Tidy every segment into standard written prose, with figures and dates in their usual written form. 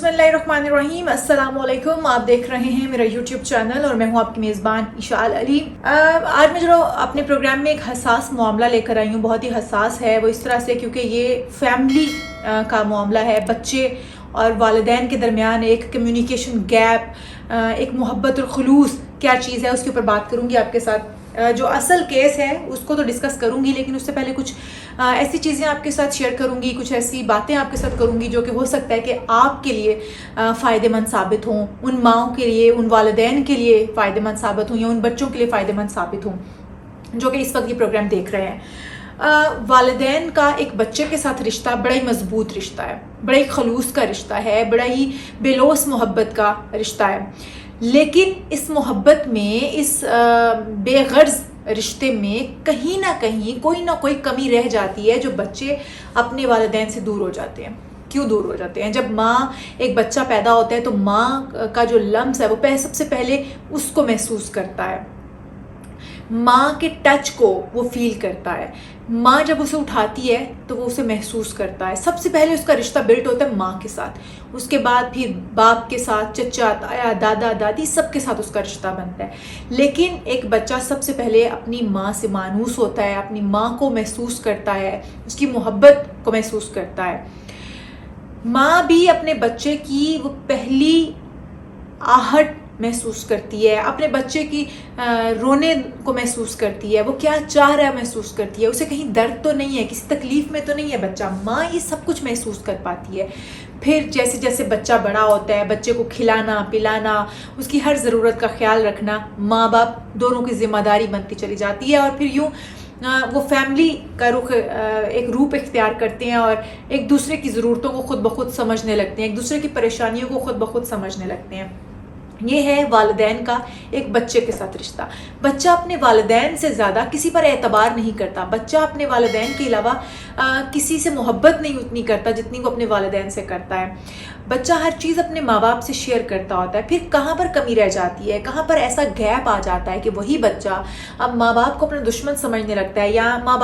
बिस्मिल्लाहिर्रहमानिर्रहीम, अस्सलाम वालेकुम। आप देख रहे हैं मेरा यूट्यूब चैनल और मैं हूं आपकी मेज़बान इशाल अली। आज मैं जो अपने प्रोग्राम में एक हसास मामला लेकर आई हूं, बहुत ही हसास है वो इस तरह से क्योंकि ये फैमिली का मामला है। बच्चे और वालिदैन के दरमियान एक कम्युनिकेशन गैप, एक मोहब्बत और खुलूस क्या चीज़ है उसके ऊपर बात करूँगी आपके साथ। जो असल केस है उसको तो डिस्कस करूँगी, लेकिन उससे पहले कुछ ऐसी चीज़ें आपके साथ शेयर करूँगी, कुछ ऐसी बातें आपके साथ करूँगी जो कि हो सकता है कि आपके लिए फ़ायदेमंद साबित हों, उन माओं के लिए, उन वालिदैन के लिए फ़ायदेमंद साबित हों या उन बच्चों के लिए फ़ायदेमंद साबित हों जो कि इस वक्त ये प्रोग्राम देख रहे हैं। वालिदैन का एक बच्चे के साथ रिश्ता बड़ा ही मजबूत रिश्ता है, बड़ा ही खलूस का रिश्ता है, बड़ा ही बेलोस मोहब्बत का रिश्ता है। लेकिन इस मोहब्बत में, इस बेगर्ज रिश्ते में कहीं ना कहीं कोई ना कोई कमी रह जाती है जो बच्चे अपने वालिदैन से दूर हो जाते हैं। क्यों दूर हो जाते हैं? जब माँ, एक बच्चा पैदा होता है तो माँ का जो लम्स है वो सबसे पहले उसको महसूस करता है, माँ के टच को वो फील करता है। माँ जब उसे उठाती है तो वो उसे महसूस करता है। सबसे पहले उसका रिश्ता बिल्ट होता है माँ के साथ, उसके बाद फिर बाप के साथ, चचा, ताया, दादा, दादी, सबके साथ उसका रिश्ता बनता है। लेकिन एक बच्चा सबसे पहले अपनी माँ से मानूस होता है, अपनी माँ को महसूस करता है, उसकी मोहब्बत को महसूस करता है। माँ भी अपने बच्चे की वो पहली आहट महसूस करती है, अपने बच्चे की रोने को महसूस करती है, वो क्या चाह रहा है महसूस करती है, उसे कहीं दर्द तो नहीं है, किसी तकलीफ़ में तो नहीं है बच्चा। माँ ये सब कुछ महसूस कर पाती है। फिर जैसे जैसे बच्चा बड़ा होता है, बच्चे को खिलाना पिलाना, उसकी हर ज़रूरत का ख्याल रखना माँ बाप दोनों की ज़िम्मेदारी बनती चली जाती है। और फिर यूँ वो फैमिली का रुख एक रूप इख्तियार करते हैं और एक दूसरे की ज़रूरतों को खुद ब खुद समझने लगते हैं, एक दूसरे की परेशानियों को खुद ब खुद समझने लगते हैं। ये है वालिदैन का एक बच्चे के साथ रिश्ता। बच्चा अपने वालिदैन से ज़्यादा किसी पर एतबार नहीं करता। बच्चा अपने वालिदैन के अलावा किसी से मोहब्बत नहीं उतनी करता जितनी वो अपने वालिदैन से करता है। बच्चा हर चीज़ अपने माँ बाप से शेयर करता होता है। फिर कहाँ पर कमी रह जाती है, कहाँ पर ऐसा गैप आ जाता है कि वही बच्चा अब माँ बाप को अपना दुश्मन समझने लगता है, या माँ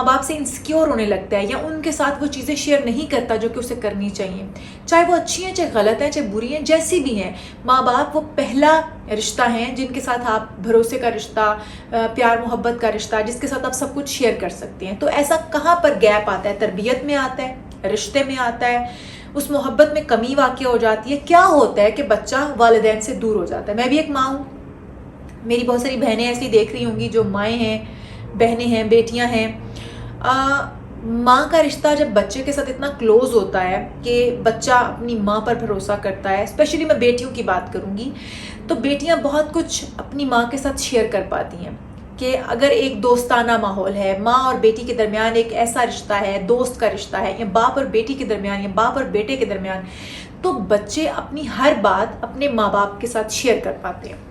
बाप से इनसिक्योर होने लगता है, या उनके साथ वो चीज़ें शेयर नहीं करता जो कि उसे करनी चाहिए, चाहे वो अच्छी हैं, चाहे गलत हैं, चाहे बुरी हैं, जैसी भी हैं। माँ बाप वो पहला रिश्ता है जिनके साथ आप भरोसे का रिश्ता, प्यार मोहब्बत का रिश्ता, जिसके साथ आप सब कुछ शेयर कर सकते हैं। तो ऐसा कहाँ पर गैप आता है? तरबियत में आता है, रिश्ते में आता है, उस मोहब्बत में कमी वाक़या हो जाती है। क्या होता है कि बच्चा वालिदैन से दूर हो जाता है। मैं भी एक माँ हूँ, मेरी बहुत सारी बहनें ऐसी देख रही होंगी जो माएँ हैं, बहनें हैं, बेटियाँ हैं। माँ का रिश्ता जब बच्चे के साथ इतना क्लोज़ होता है कि बच्चा अपनी माँ पर भरोसा करता है, स्पेशली मैं बेटियों की बात करूँगी, तो बेटियाँ बहुत कुछ अपनी माँ के साथ शेयर कर पाती हैं। कि अगर एक दोस्ताना माहौल है, माँ और बेटी के दरमियान एक ऐसा रिश्ता है, दोस्त का रिश्ता है, या बाप और बेटी के दरमियान, या बाप और बेटे के दरमियान, तो बच्चे अपनी हर बात अपने माँ बाप के साथ शेयर कर पाते हैं।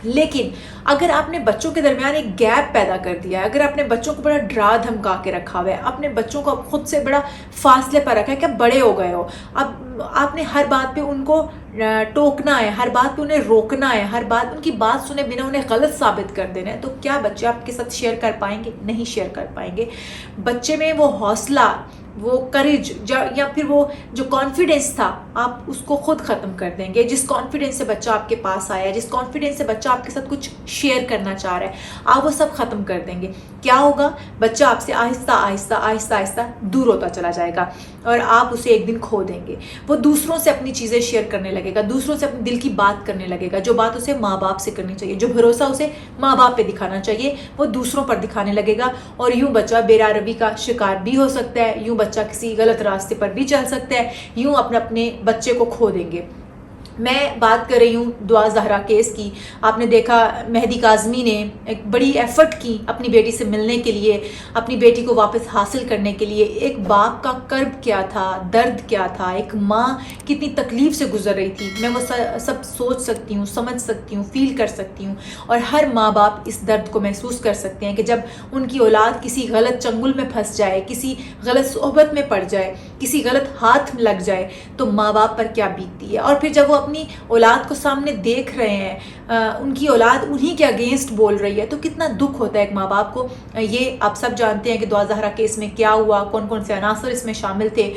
लेकिन अगर आपने बच्चों के दरमियान एक गैप पैदा कर दिया है, अगर आपने बच्चों को बड़ा डरा धमका के रखा हुआ है, अपने बच्चों को खुद से बड़ा फासले पर रखा है कि अब बड़े हो गए हो, अब आपने हर बात पे उनको टोकना है, हर बात पे उन्हें रोकना है, हर बात उनकी बात सुने बिना उन्हें गलत साबित कर देना है, तो क्या बच्चे आपके साथ शेयर कर पाएंगे? नहीं शेयर कर पाएंगे। बच्चे में वो हौसला, वो करेज, या फिर वो जो कॉन्फिडेंस था, आप उसको खुद ख़त्म कर देंगे। जिस कॉन्फिडेंस से बच्चा आपके पास आया है, जिस कॉन्फिडेंस से बच्चा आपके साथ कुछ शेयर करना चाह रहा है, आप वो सब ख़त्म कर देंगे। क्या होगा? बच्चा आपसे आहिस्ता आहिस्ता आहिस्ता आहिस्ता दूर होता चला जाएगा और आप उसे एक दिन खो देंगे। वो दूसरों से अपनी चीज़ें शेयर करने लगेगा, दूसरों से अपने दिल की बात करने लगेगा। जो बात उसे माँ बाप से करनी चाहिए, जो भरोसा उसे माँ बाप पे दिखाना चाहिए, वो दूसरों पर दिखाने लगेगा। और यूँ बच्चा बेरारबी का शिकार भी हो सकता है, यूँ बच्चा किसी गलत रास्ते पर भी चल सकता है, यूँ अपने बच्चे को खो देंगे। मैं बात कर रही हूँ दुआ ज़हरा केस की। आपने देखा मेहदी काज़मी ने एक बड़ी एफ़र्ट की अपनी बेटी से मिलने के लिए, अपनी बेटी को वापस हासिल करने के लिए। एक बाप का कर्ब क्या था, दर्द क्या था, एक माँ कितनी तकलीफ़ से गुजर रही थी, मैं वो सब सोच सकती हूँ, समझ सकती हूँ, फ़ील कर सकती हूँ। और हर माँ बाप इस दर्द को महसूस कर सकते हैं कि जब उनकी औलाद किसी गलत चंगुल में फंस जाए, किसी गलत सोहबत में पड़ जाए, किसी गलत हाथ में लग जाए, तो माँ बाप पर क्या बीतती है। और फिर जब वो अपनी اپنی اولاد کو سامنے دیکھ رہے ہیں, ان کی اولاد انہی کے اگینسٹ بول رہی ہے, تو کتنا دکھ ہوتا ہے ایک ماں باپ کو. یہ آپ سب جانتے ہیں کہ دعا زہرا کیس میں کیا ہوا, کون کون سے عناصر اس میں شامل تھے.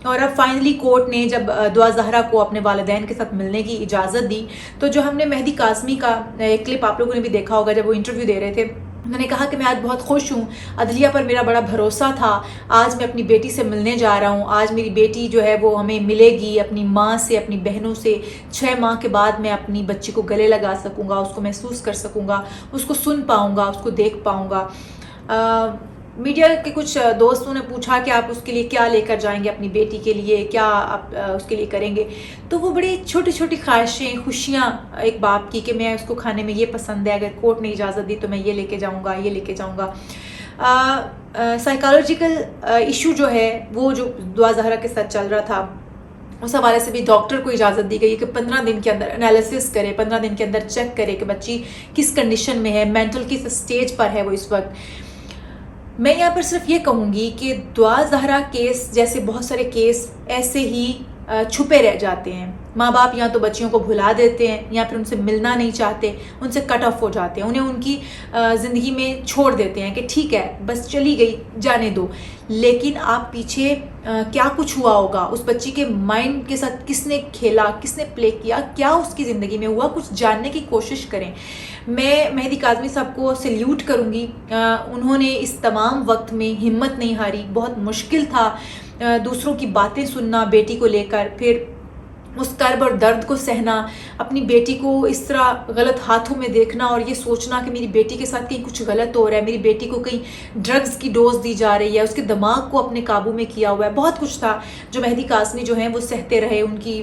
اور اب فائنلی کورٹ نے جب دعا زہرا کو اپنے والدین کے ساتھ ملنے کی اجازت دی, تو جو ہم نے مہدی قاسمی کا ایک کلپ آپ لوگوں نے بھی دیکھا ہوگا جب وہ انٹرویو دے رہے تھے, انہوں نے کہا کہ میں آج بہت خوش ہوں, عدلیہ پر میرا بڑا بھروسہ تھا, آج میں اپنی بیٹی سے ملنے جا رہا ہوں, آج میری بیٹی جو ہے وہ ہمیں ملے گی اپنی ماں سے, اپنی بہنوں سے. 6 ماہ کے بعد میں اپنی بچی کو گلے لگا سکوں گا, اس کو محسوس کر سکوں گا, اس کو سن پاؤں گا, اس کو دیکھ پاؤں گا. میڈیا کے کچھ دوستوں نے پوچھا کہ آپ اس کے لیے کیا لے کر جائیں گے اپنی بیٹی کے لیے, کیا آپ اس کے لیے کریں گے. تو وہ بڑی چھوٹی چھوٹی خواہشیں, خوشیاں ایک باپ کی, کہ میں اس کو کھانے میں یہ پسند ہے, اگر کورٹ نے اجازت دی تو میں یہ لے کے جاؤں گا, یہ لے کے جاؤں گا. سائیکالوجیکل ایشو جو ہے وہ جو دعا زہرا کے ساتھ چل رہا تھا, اس حوالے سے بھی ڈاکٹر کو اجازت دی گئی کہ 15 دن کے اندر انالیسس کرے, 15 دن کے اندر چیک کرے کہ بچی کس کنڈیشن میں ہے, مینٹل کس سٹیج پر ہے وہ اس وقت. میں یہاں پر صرف یہ کہوں گی کہ دعا زہرا کیس جیسے بہت سارے کیس ایسے ہی چھپے رہ جاتے ہیں. ماں باپ یا تو بچیوں کو بھلا دیتے ہیں, یا پھر ان سے ملنا نہیں چاہتے, ان سے کٹ آف ہو جاتے ہیں, انہیں ان کی زندگی میں چھوڑ دیتے ہیں کہ ٹھیک ہے بس چلی گئی, جانے دو. لیکن آپ پیچھے کیا کچھ ہوا ہوگا, اس بچی کے مائنڈ کے ساتھ کس نے کھیلا, کس نے پلے کیا, کیا اس کی زندگی میں ہوا, کچھ جاننے کی کوشش کریں. میں مہدی قاسمی صاحب کو سیلیوٹ کروں گی, انہوں نے اس تمام وقت میں ہمت نہیں ہاری. بہت مشکل تھا دوسروں کی باتیں سننا بیٹی کو لے کر, پھر اس کرب اور درد کو سہنا, اپنی بیٹی کو اس طرح غلط ہاتھوں میں دیکھنا اور یہ سوچنا کہ میری بیٹی کے ساتھ کہیں کچھ غلط ہو رہا ہے, میری بیٹی کو کہیں ڈرگز کی ڈوز دی جا رہی ہے, اس کے دماغ کو اپنے قابو میں کیا ہوا ہے. بہت کچھ تھا جو مہدی قاسمی جو ہیں وہ سہتے رہے, ان کی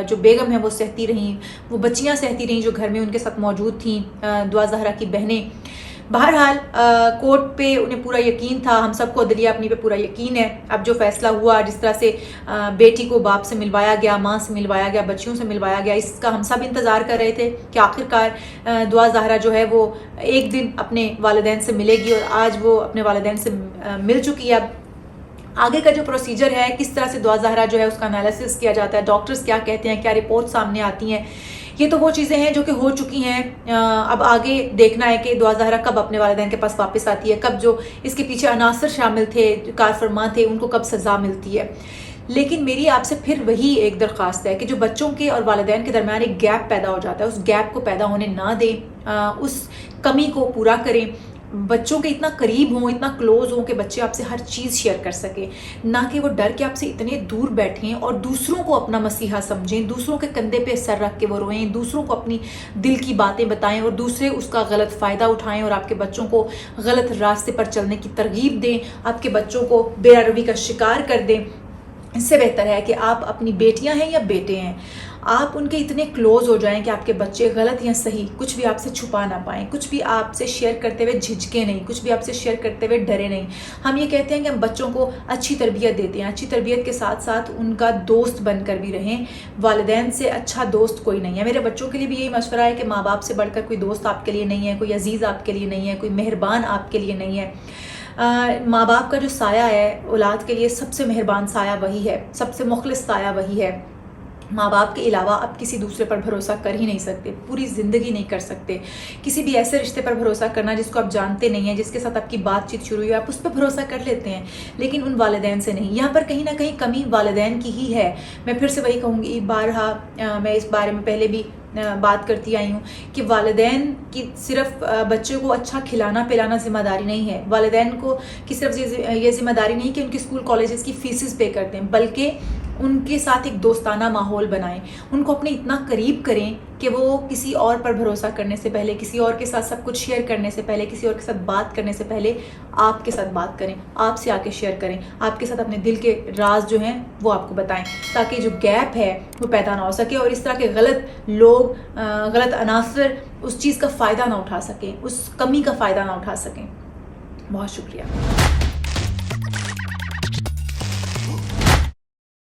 جو بیگم ہیں وہ سہتی رہیں, وہ بچیاں سہتی رہیں جو گھر میں ان کے ساتھ موجود تھیں, دعا زہرا کی بہنیں. بہرحال کورٹ پہ انہیں پورا یقین تھا, ہم سب کو عدلیہ اپنی پہ پورا یقین ہے. اب جو فیصلہ ہوا, جس طرح سے بیٹی کو باپ سے ملوایا گیا, ماں سے ملوایا گیا, بچیوں سے ملوایا گیا, اس کا ہم سب انتظار کر رہے تھے کہ آخرکار دعا زہرا جو ہے وہ ایک دن اپنے والدین سے ملے گی, اور آج وہ اپنے والدین سے مل چکی ہے. اب آگے کا جو پروسیجر ہے, کس طرح سے دعا زہرا جو ہے اس کا انالیسس کیا جاتا ہے, ڈاکٹرز کیا کہتے ہیں, کیا رپورٹ سامنے آتی ہیں, یہ تو وہ چیزیں ہیں جو کہ ہو چکی ہیں. اب آگے دیکھنا ہے کہ دعا زہرا کب اپنے والدین کے پاس واپس آتی ہے, کب جو اس کے پیچھے عناصر شامل تھے, کار فرما تھے, ان کو کب سزا ملتی ہے. لیکن میری آپ سے پھر وہی ایک درخواست ہے کہ جو بچوں کے اور والدین کے درمیان ایک گیپ پیدا ہو جاتا ہے, اس گیپ کو پیدا ہونے نہ دیں, اس کمی کو پورا کریں. بچوں کے اتنا قریب ہوں, اتنا کلوز ہوں کہ بچے آپ سے ہر چیز شیئر کر سکیں, نہ کہ وہ ڈر کے آپ سے اتنے دور بیٹھیں اور دوسروں کو اپنا مسیحا سمجھیں, دوسروں کے کندھے پہ سر رکھ کے وہ روئیں, دوسروں کو اپنی دل کی باتیں بتائیں اور دوسرے اس کا غلط فائدہ اٹھائیں اور آپ کے بچوں کو غلط راستے پر چلنے کی ترغیب دیں, آپ کے بچوں کو بے روی کا شکار کر دیں. اس سے بہتر ہے کہ آپ اپنی بیٹیاں ہیں یا بیٹے ہیں, آپ ان کے اتنے کلوز ہو جائیں کہ آپ کے بچے غلط یا صحیح کچھ بھی آپ سے چھپا نہ پائیں, کچھ بھی آپ سے شیئر کرتے ہوئے جھجکے نہیں, کچھ بھی آپ سے شیئر کرتے ہوئے ڈرے نہیں. ہم یہ کہتے ہیں کہ ہم بچوں کو اچھی تربیت دیتے ہیں, اچھی تربیت کے ساتھ ساتھ ان کا دوست بن کر بھی رہیں. والدین سے اچھا دوست کوئی نہیں ہے. میرے بچوں کے لیے بھی یہی مشورہ ہے کہ ماں باپ سے بڑھ کر کوئی دوست آپ کے لیے نہیں ہے, کوئی عزیز آپ کے لیے نہیں ہے, کوئی مہربان آپ کے لیے نہیں ہے. ماں باپ کا جو سایہ ہے اولاد کے لیے سب سے مہربان سایہ وہی ہے, سب سے مخلص سایہ وہی ہے. ماں باپ کے علاوہ آپ کسی دوسرے پر بھروسہ کر ہی نہیں سکتے, پوری زندگی نہیں کر سکتے. کسی بھی ایسے رشتے پر بھروسہ کرنا جس کو آپ جانتے نہیں ہیں, جس کے ساتھ آپ کی بات چیت شروع ہوئی, آپ اس پہ بھروسہ کر لیتے ہیں, لیکن ان والدین سے نہیں. یہاں پر کہیں نہ کہیں کمی والدین کی ہی ہے. میں پھر سے وہی کہوں گی, بارہا میں اس بارے میں پہلے بھی بات کرتی آئی ہوں کہ والدین کی صرف بچے کو اچھا کھلانا پلانا ذمہ داری نہیں ہے. والدین کو کی صرف یہ ذمہ داری نہیں کہ ان کی اسکول کالجز کی فیسز پے کرتے ہیں, بلکہ ان کے ساتھ ایک دوستانہ ماحول بنائیں, ان کو اپنے اتنا قریب کریں کہ وہ کسی اور پر بھروسہ کرنے سے پہلے, کسی اور کے ساتھ سب کچھ شیئر کرنے سے پہلے, کسی اور کے ساتھ بات کرنے سے پہلے آپ کے ساتھ بات کریں, آپ سے آ کے شیئر کریں, آپ کے ساتھ اپنے دل کے راز جو ہیں وہ آپ کو بتائیں, تاکہ جو گیپ ہے وہ پیدا نہ ہو سکے اور اس طرح کے غلط لوگ, غلط عناصر اس چیز کا فائدہ نہ اٹھا سکیں, اس کمی کا فائدہ نہ اٹھا سکیں. بہت شکریہ.